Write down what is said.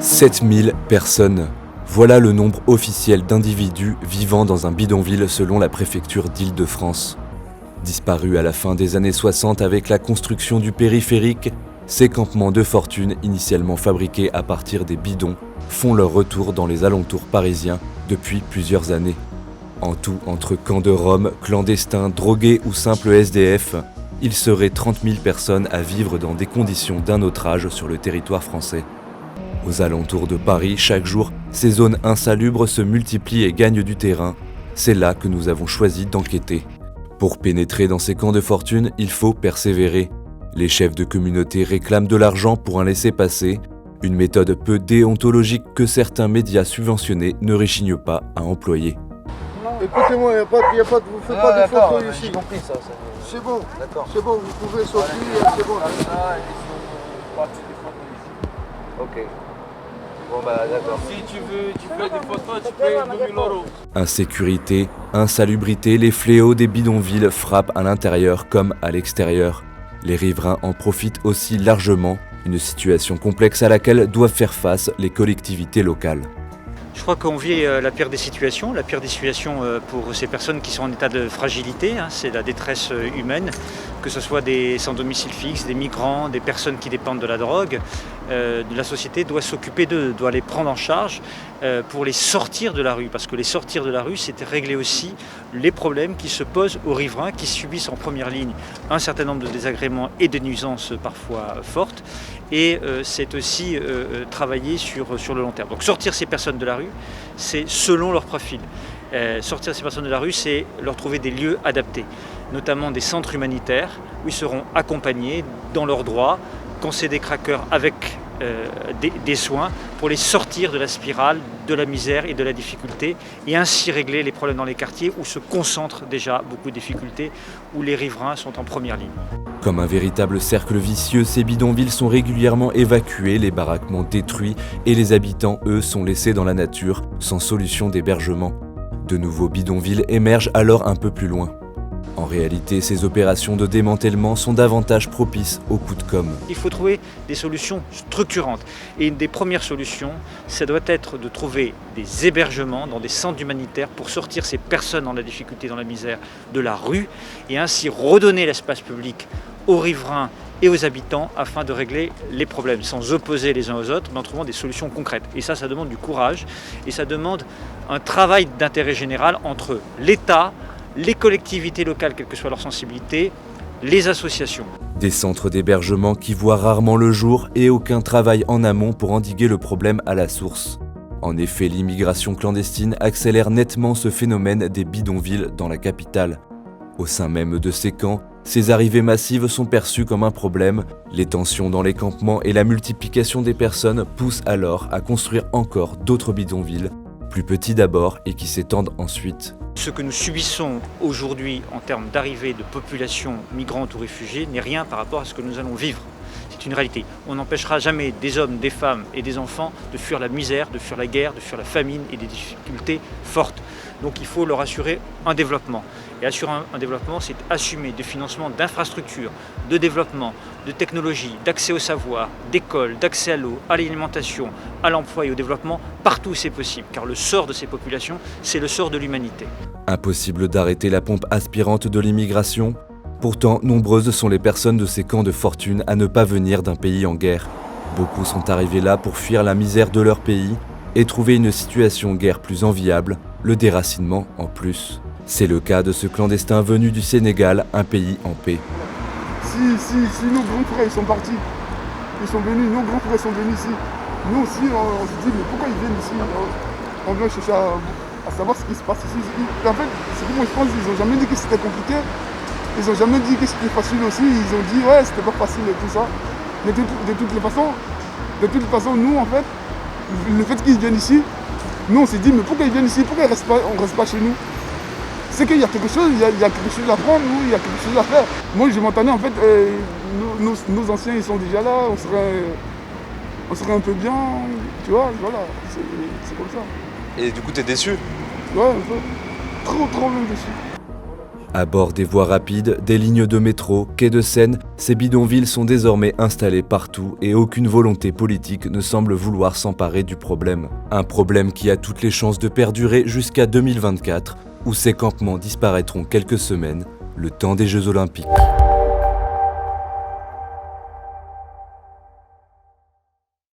7000 personnes. Voilà le nombre officiel d'individus vivant dans un bidonville selon la préfecture d'Île-de-France. Disparus à la fin des années 60 avec la construction du périphérique, ces campements de fortune, initialement fabriqués à partir des bidons, font leur retour dans les alentours parisiens depuis plusieurs années. En tout, entre camps de Rome, clandestins, drogués ou simples SDF, il serait 30 000 personnes à vivre dans des conditions d'un autre âge sur le territoire français. Aux alentours de Paris, chaque jour, ces zones insalubres se multiplient et gagnent du terrain. C'est là que nous avons choisi d'enquêter. Pour pénétrer dans ces camps de fortune, il faut persévérer. Les chefs de communauté réclament de l'argent pour un laissez-passer, une méthode peu déontologique que certains médias subventionnés ne réchignent pas à employer. Écoutez-moi, vous faites pas de photos ici. J'ai compris ça. C'est bon, D'accord. c'est bon, vous pouvez sortir, c'est bon. Ok. Bon bah d'accord. Si tu fais des photos, tu payes 2000 €. Insécurité, insalubrité, les fléaux des bidonvilles frappent à l'intérieur comme à l'extérieur. Les riverains en profitent aussi largement, une situation complexe à laquelle doivent faire face les collectivités locales. Je crois qu'on vit la pire des situations pour ces personnes qui sont en état de fragilité, c'est la détresse humaine, que ce soit des sans domicile fixe, des migrants, des personnes qui dépendent de la drogue. La société doit s'occuper d'eux, doit les prendre en charge pour les sortir de la rue, parce que les sortir de la rue, c'est régler aussi les problèmes qui se posent aux riverains qui subissent en première ligne un certain nombre de désagréments et de nuisances parfois fortes, et c'est aussi travailler sur le long terme. Donc sortir ces personnes de la rue, c'est selon leur profil. Sortir ces personnes de la rue, c'est leur trouver des lieux adaptés, notamment des centres humanitaires où ils seront accompagnés dans leurs droits, conseillés des craqueurs avec des soins pour les sortir de la spirale, de la misère et de la difficulté, et ainsi régler les problèmes dans les quartiers où se concentrent déjà beaucoup de difficultés, où les riverains sont en première ligne. Comme un véritable cercle vicieux, ces bidonvilles sont régulièrement évacués, les baraquements détruits et les habitants, eux, sont laissés dans la nature, sans solution d'hébergement. De nouveaux bidonvilles émergent alors un peu plus loin. En réalité, ces opérations de démantèlement sont davantage propices aux coups de com'. Il faut trouver des solutions structurantes. Et une des premières solutions, ça doit être de trouver des hébergements dans des centres humanitaires pour sortir ces personnes dans la difficulté, dans la misère, de la rue, et ainsi redonner l'espace public aux riverains et aux habitants afin de régler les problèmes, sans opposer les uns aux autres, mais en trouvant des solutions concrètes. Et ça demande du courage, et ça demande un travail d'intérêt général entre l'État, les collectivités locales, quelle que soit leur sensibilité, les associations. Des centres d'hébergement qui voient rarement le jour et aucun travail en amont pour endiguer le problème à la source. En effet, l'immigration clandestine accélère nettement ce phénomène des bidonvilles dans la capitale. Au sein même de ces camps, ces arrivées massives sont perçues comme un problème. Les tensions dans les campements et la multiplication des personnes poussent alors à construire encore d'autres bidonvilles, plus petits d'abord et qui s'étendent ensuite. Ce que nous subissons aujourd'hui en termes d'arrivée de populations migrantes ou réfugiées n'est rien par rapport à ce que nous allons vivre. C'est une réalité. On n'empêchera jamais des hommes, des femmes et des enfants de fuir la misère, de fuir la guerre, de fuir la famine et des difficultés fortes. Donc il faut leur assurer un développement. Et assurer un développement, c'est assumer des financements d'infrastructures, de développement, de technologies, d'accès au savoir, d'écoles, d'accès à l'eau, à l'alimentation, à l'emploi et au développement, partout où c'est possible. Car le sort de ces populations, c'est le sort de l'humanité. Impossible d'arrêter la pompe aspirante de l'immigration. Pourtant, nombreuses sont les personnes de ces camps de fortune à ne pas venir d'un pays en guerre. Beaucoup sont arrivés là pour fuir la misère de leur pays et trouver une situation guère plus enviable, le déracinement en plus. C'est le cas de ce clandestin venu du Sénégal, un pays en paix. Si nos grands frères ils sont partis, ils sont venus, nos grands frères sont venus ici. Nous aussi on se dit mais pourquoi ils viennent ici? On vient chercher à savoir ce qui se passe ici. En fait, c'est que moi je pense qu'ils n'ont jamais dit que c'était compliqué. Ils n'ont jamais dit que c'était facile aussi. Ils ont dit ouais c'était pas facile et tout ça. Mais de toute façon, nous en fait, le fait qu'ils viennent ici, nous on s'est dit mais pourquoi ils viennent ici? Pourquoi on reste pas chez nous? C'est qu'il y a quelque chose, il y a quelque chose à prendre, il y a quelque chose à faire. Moi je m'entendais en fait, nos anciens ils sont déjà là, on serait un peu bien, tu vois, voilà, c'est comme ça. Et du coup t'es déçu? Ouais, un peu. Trop même déçu. À bord des voies rapides, des lignes de métro, quais de Seine, ces bidonvilles sont désormais installés partout et aucune volonté politique ne semble vouloir s'emparer du problème. Un problème qui a toutes les chances de perdurer jusqu'à 2024, où ces campements disparaîtront quelques semaines, le temps des Jeux Olympiques.